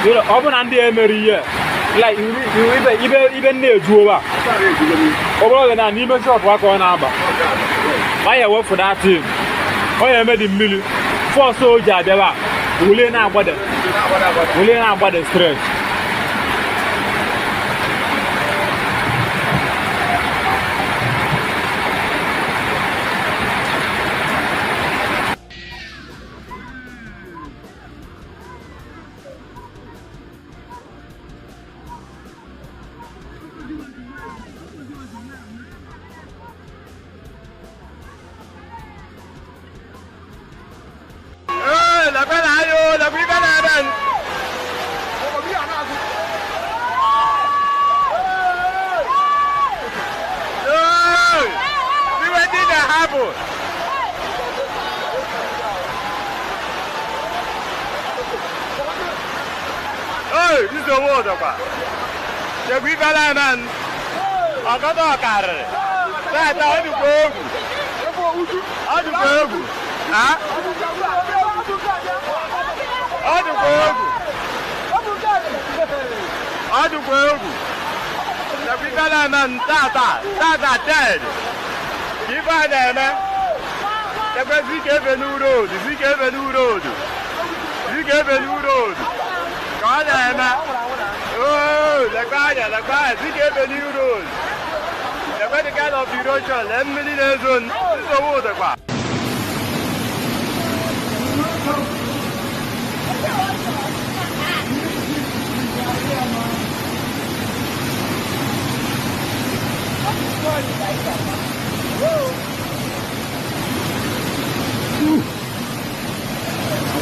You know, open and the area. Like you even near Juba. Over than even short work on Abba. Why I work for that team? Why I made a million for soldier there are. Will not about the stress. This is the water. The people are man. I got a car. That's how you go. How you go? Huh? How you go? How you go? The people are man. Tata dead. Give her there, man. The person gave a new road. He gave a new road. He gave a new road. Có này mà. Là qua, he gave a new road. The way the guy of the road, let me in the zone. This is the water.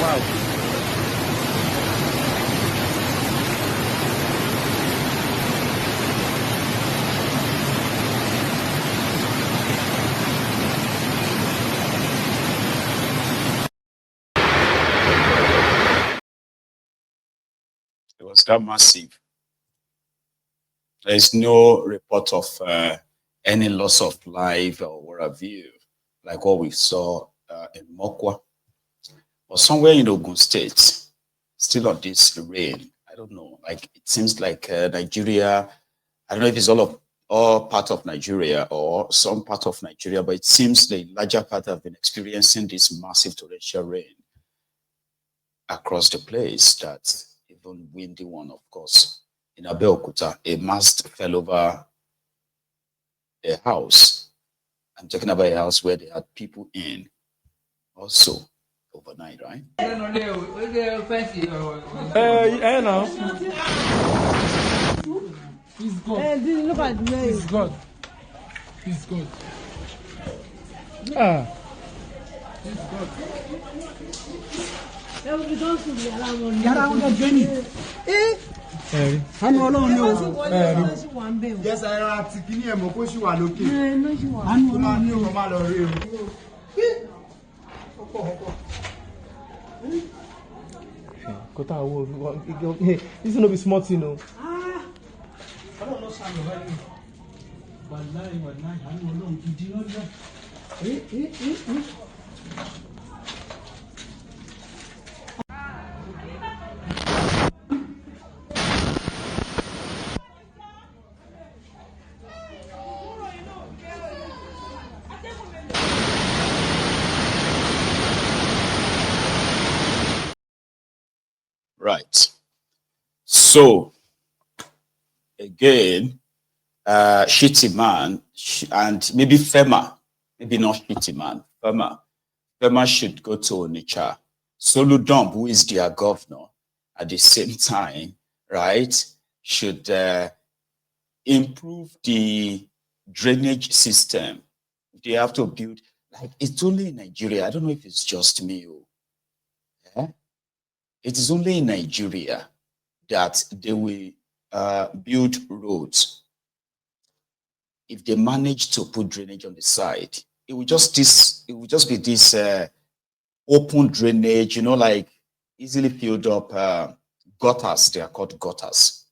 Wow. It was that massive. There is no report of any loss of life or what have you, like what we saw in Mokwa or somewhere in Ogun State. Still on this rain, I don't know. Like it seems like Nigeria. I don't know if it's all part of Nigeria or some part of Nigeria, but it seems the larger part have been experiencing this massive torrential rain across the place. That even windy one, of course, in Abeokuta, a mast fell over a house. I'm talking about a house where they had people in also overnight, right? No. He's God. Look at the way. He's God. He's God. Ah. He's God. Yàrá wọn jẹ́ ní. Àánú Ọlọ́run ni o. Yes, ẹ̀rọ àti kìíní ẹ̀mọ́ kó ṣì wà lókè. Àánú Ọlọ́run ni o máa lọ rí o. Kota wo, this no be small thing o. Ọlọ́run ló ṣàlùwẹ̀ báyìí. Wàláì àánú Ọlọ́run gidi lọ́dọ̀. Right. So again, Shettima and maybe FEMA, maybe not Shettima, FEMA should go to Onitsha. Soludom, who is their governor, at the same time, right, should improve the drainage system. They have to build, like, it's only in Nigeria. I don't know if it's just me. Yeah? It is only in Nigeria that they will build roads. If they manage to put drainage on the side, it will just be this open drainage, you know, like easily filled up gutters. They are called gutters.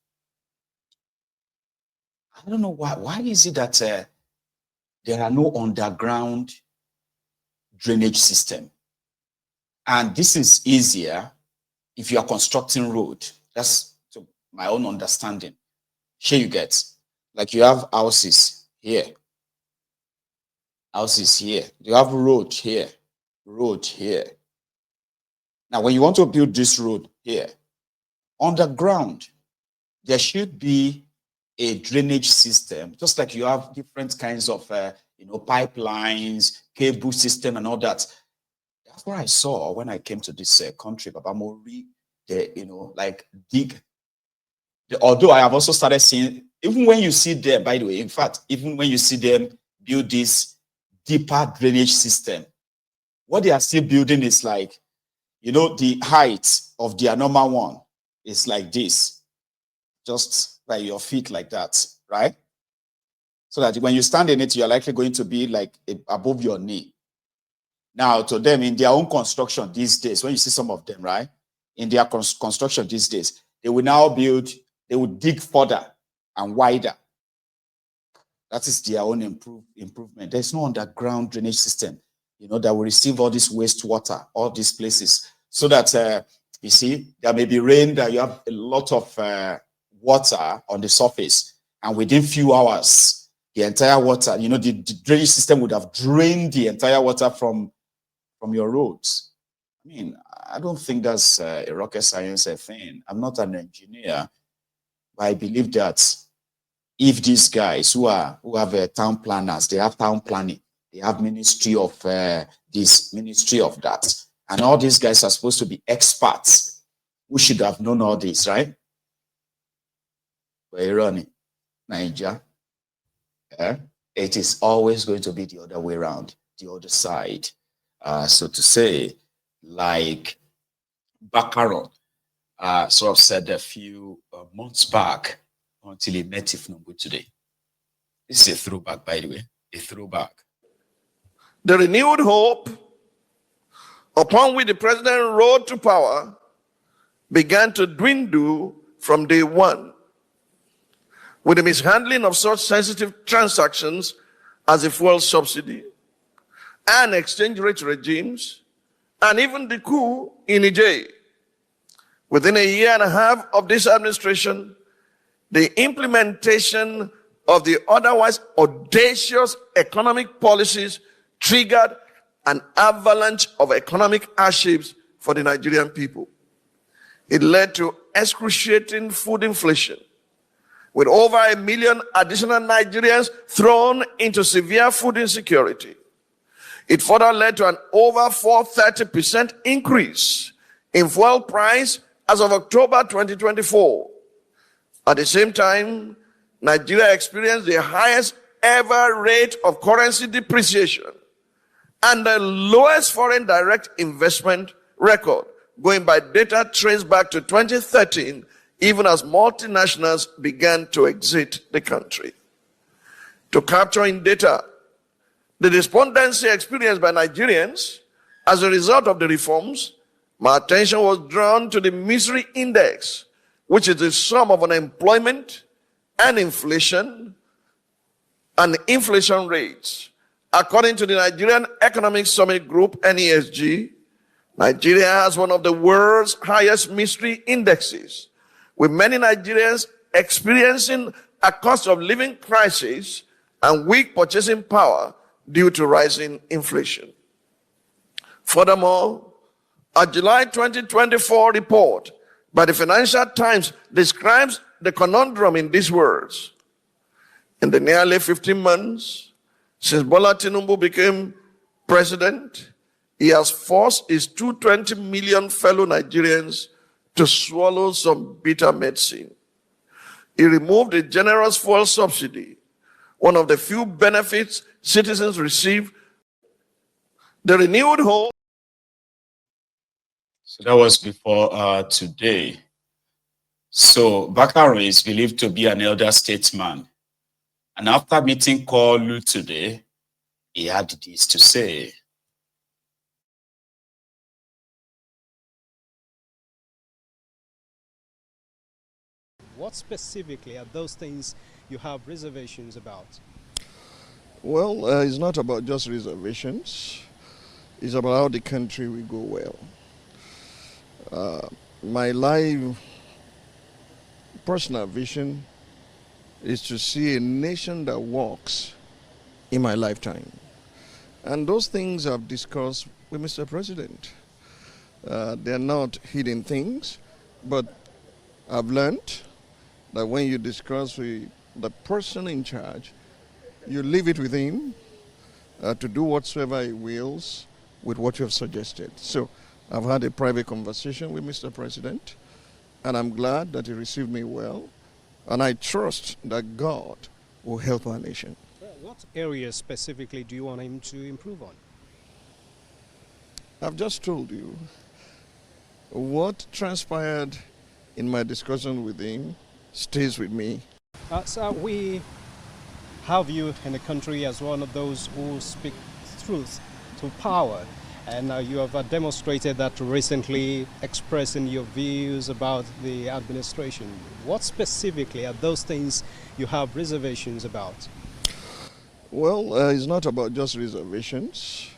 I don't know why. Why is it that there are no underground drainage system? And this is easier if you are constructing road. That's to my own understanding. Here you get, like you have houses here, houses here. You have road here, road here. Now, when you want to build this road here, underground, there should be a drainage system, just like you have different kinds of, pipelines, cable system, and all that. That's what I saw when I came to this country, Baba Mori. Like dig. Although I have also started seeing, even when you see them, by the way, in fact, even when you see them build this deeper drainage system, what they are still building is like, the height of their normal one is like this, just by your feet like that, right? So that when you stand in it, you're likely going to be like above your knee. Now, to them, in their own construction these days, when you see some of them, right, in their construction these days, they will now build, they will dig further and wider. That is their own improvement. There's no underground drainage system, that will receive all this wastewater, all these places, so that, you see, there may be rain, that you have a lot of water on the surface, and within few hours, the entire water, the drainage system would have drained the entire water from your roads. I mean, I don't think that's a rocket science thing. I'm not an engineer, but I believe that if these guys who have town planners, they have town planning, they have ministry of this, ministry of that, and all these guys are supposed to be experts who should have known all this, right? But irony, Nigeria, it is always going to be the other way around, the other side. So to say, like Bakare sort of said a few months back, until he met Tinubu today. This is a throwback, by the way, a throwback. The renewed hope upon which the president rode to power began to dwindle from day one, with the mishandling of such sensitive transactions as the fuel subsidy and exchange rate regimes, and even the coup in Niger. Within a year and a half of this administration, the implementation of the otherwise audacious economic policies triggered an avalanche of economic hardships for the Nigerian people. It led to excruciating food inflation, with over 1 million additional Nigerians thrown into severe food insecurity. It further led to an over 430% increase in fuel price as of October 2024. At the same time, Nigeria experienced the highest ever rate of currency depreciation and the lowest foreign direct investment record, going by data traced back to 2013, even as multinationals began to exit the country. To capture in data the despondency experienced by Nigerians as a result of the reforms, my attention was drawn to the misery index, which is the sum of unemployment and inflation rates. According to the Nigerian Economic Summit Group, NESG, Nigeria has one of the world's highest misery indexes, with many Nigerians experiencing a cost of living crisis and weak purchasing power due to rising inflation. Furthermore, a July 2024 report by the Financial Times describes the conundrum in these words. In the nearly 15 months since Bola Tinubu became president, he has forced his 220 million fellow Nigerians to swallow some bitter medicine. He removed the generous fuel subsidy, one of the few benefits citizens receive. The renewed hope. So that was before today. So Bakare is believed to be an elder statesman. And after meeting Kolu today, he had this to say. What specifically are those things you have reservations about? Well, it's not about just reservations. It's about how the country will go well. My life personal vision is to see a nation that walks in my lifetime. And those things I've discussed with Mr. President. They're not hidden things, but I've learned that when you discuss with the person in charge, you leave it with him to do whatsoever he wills with what you have suggested. So I've had a private conversation with Mr. President, and I'm glad that he received me well, and I trust that God will help our nation. What areas specifically do you want him to improve on? I've just told you what transpired in my discussion with him stays with me. Sir, we have you in the country as one of those who speak truth to power. And you have demonstrated that recently, expressing your views about the administration. What specifically are those things you have reservations about? Well, it's not about just reservations.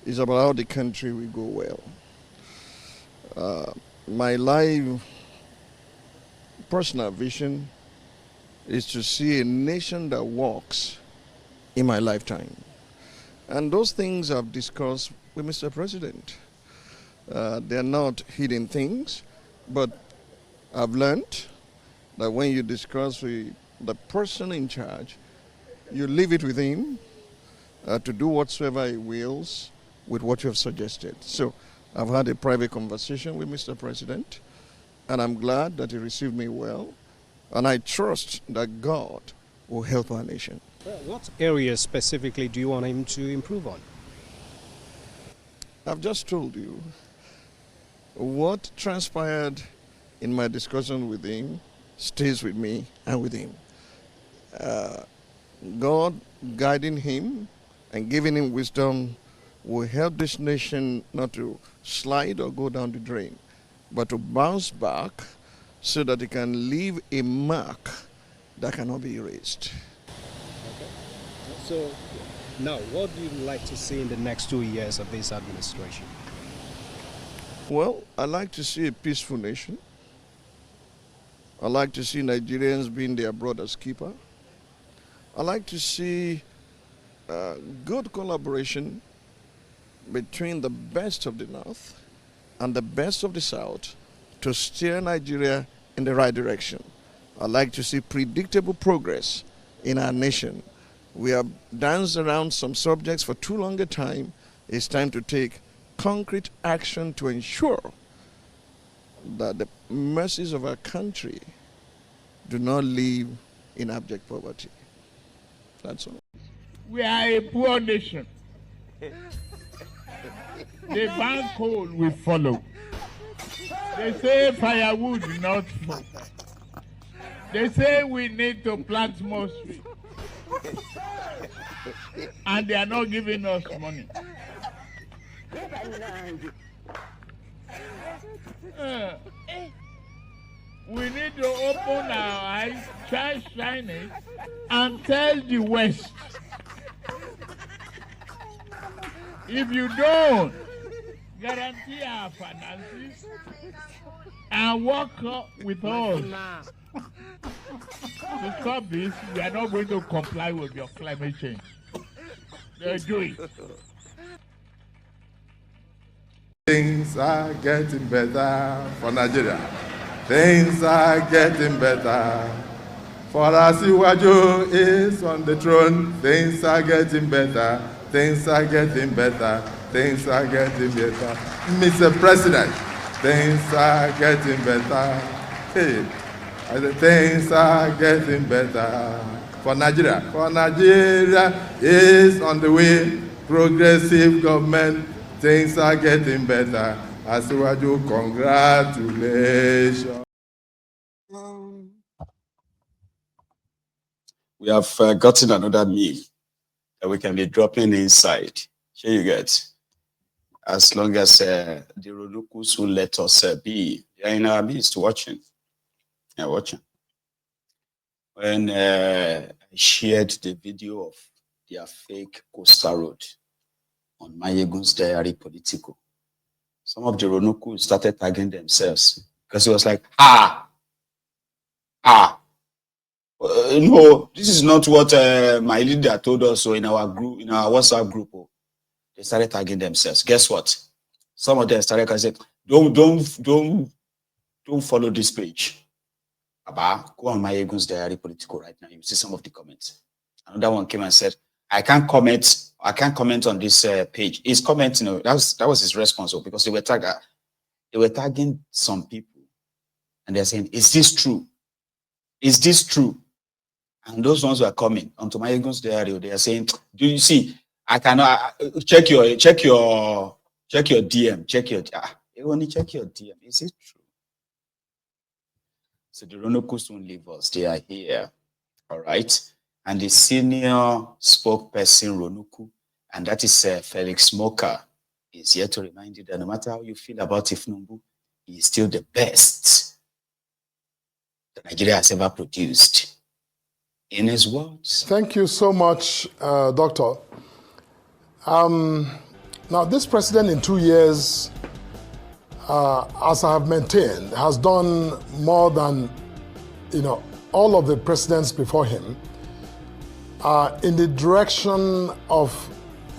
It's about how the country will go well. My life, personal vision is to see a nation that walks in my lifetime. And those things I've discussed with Mr. President. They're not hidden things, but I've learned that when you discuss with the person in charge, you leave it with him to do whatsoever he wills with what you have suggested. So I've had a private conversation with Mr. President, and I'm glad that he received me well, and I trust that God will help our nation. What areas specifically do you want him to improve on? I've just told you what transpired in my discussion with him stays with me and with him. God guiding him and giving him wisdom will help this nation not to slide or go down the drain, but to bounce back so that it can leave a mark that cannot be erased. Okay. So now, what do you like to see in the next 2 years of this administration? Well, I like to see a peaceful nation. I like to see Nigerians being their brother's keeper. I like to see good collaboration between the best of the North and the best of the South to steer Nigeria in the right direction. I like to see predictable progress in our nation. We have danced around some subjects for too long a time. It's time to take concrete action to ensure that the mercies of our country do not live in abject poverty. That's all. We are a poor nation. The bank coal will follow. They say firewood, not smoke. They say we need to plant more trees. And they are not giving us money. We need to open our eyes, shine it, and tell the West. If you don't guarantee our finances and work with us to stop this, we are not going to comply with your climate change. They'll do it. Things are getting better for Nigeria. Things are getting better. For Asiwaju is on the throne. Things are getting better. Things are getting better. Things are getting better. Mr. President, things are getting better. Hey, I said, things are getting better for Nigeria. For Nigeria is on the way. Progressive government. Things are getting better. Asiwaju, congratulations. We have gotten another meme that we can be dropping inside. Here you get. As long as the Rolukus will let us be. They are in our midst watching. Yeah, watching. When I shared the video of their fake Coastal Road on Mayegun's Diary Politico, some of the Rolukus started tagging themselves because it was like, No, this is not what my leader told us. So in our group, in our WhatsApp group, they started tagging themselves. Guess what? Some of them started saying, don't follow this page. Aba, go on my Egun's Diary Political right now. You see some of the comments. Another one came and said, I can't comment on this page. He's commenting, that was his response, because they were tagging some people, and they're saying, is this true? Is this true? And those ones were coming onto my Egun's Diary. They are saying, do you see? I cannot check your DM. Only check your DM. Is it true? So the Ronokus won't leave us. They are here. All right. And the senior spokesperson, Ronoku, and that is Felix Mokwa, is here to remind you that no matter how you feel about Tinubu, he is still the best that Nigeria has ever produced. In his words. Thank you so much, Doctor. Now, this president in 2 years, as I have maintained, has done more than, all of the presidents before him in the direction of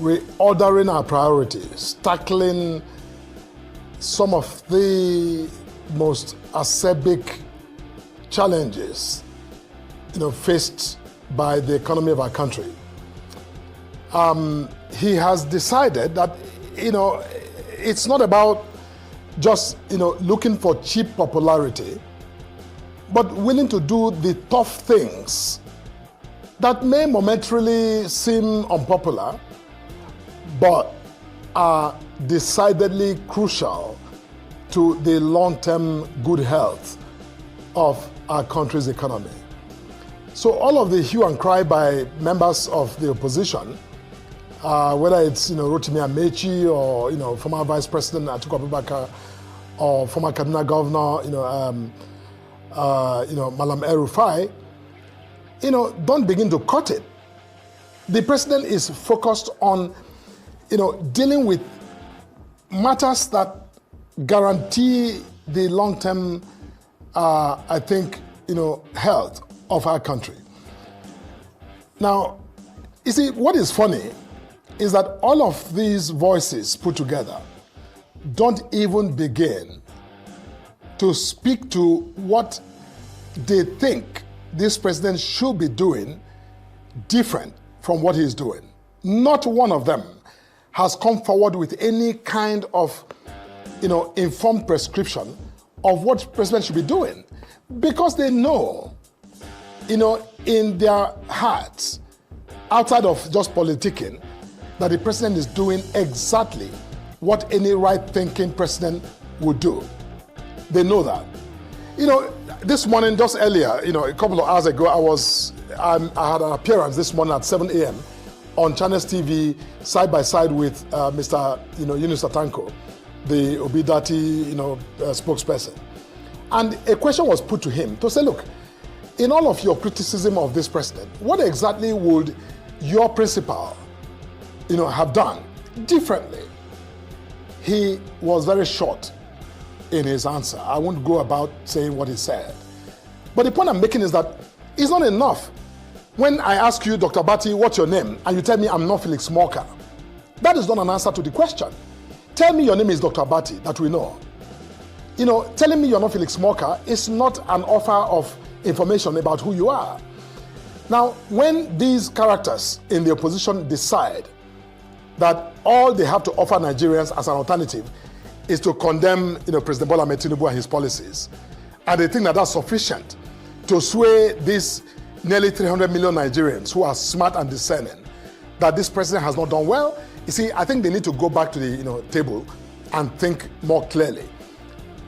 reordering our priorities, tackling some of the most acerbic challenges faced by the economy of our country. He has decided that, it's not about just, looking for cheap popularity, but willing to do the tough things that may momentarily seem unpopular, but are decidedly crucial to the long-term good health of our country's economy. So all of the hue and cry by members of the opposition, whether it's Rotimi Amechi or former Vice President Atiku Abubakar or former Kaduna Governor Malam El-Rufai, don't begin to cut it. The president is focused on dealing with matters that guarantee the long-term health of our country. Now, you see, what is funny is that all of these voices put together don't even begin to speak to what they think this president should be doing different from what he's doing. Not one of them has come forward with any kind of, informed prescription of what the president should be doing, because they know, in their hearts, outside of just politicking, that the president is doing exactly what any right-thinking president would do. They know that. This morning, just earlier, a couple of hours ago, I had an appearance this morning at 7 a.m. on Channels TV, side by side with Mr. Yunus Atanko, the Obidati, spokesperson. And a question was put to him to say, look, in all of your criticism of this president, what exactly would your principal, have done differently? He was very short in his answer. I won't go about saying what he said. But the point I'm making is that it's not enough when I ask you, Dr. Bati, what's your name? And you tell me I'm not Felix Mokwa. That is not an answer to the question. Tell me your name is Dr. Bati, that we know. Telling me you're not Felix Mokwa is not an offer of information about who you are. Now, when these characters in the opposition decide that all they have to offer Nigerians as an alternative is to condemn, President Bola Ahmed Tinubu and his policies, and they think that that's sufficient to sway these nearly 300 million Nigerians who are smart and discerning, that this president has not done well, you see, I think they need to go back to the table and think more clearly.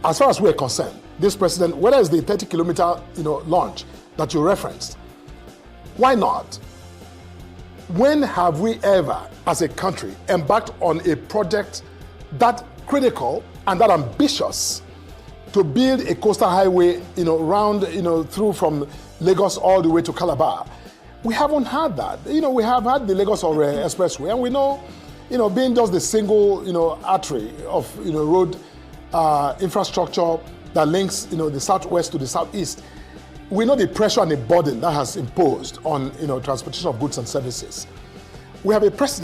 As far as we're concerned, this president, whether it's the 30-kilometer launch that you referenced, why not? When have we ever, as a country, embarked on a project that critical and that ambitious to build a coastal highway, round, through from Lagos all the way to Calabar? We haven't had that. We have had the Lagos Expressway, and we know, being just the single, artery of, road infrastructure that links, the southwest to the southeast, we know the pressure and the burden that has imposed on transportation of goods and services. We have a president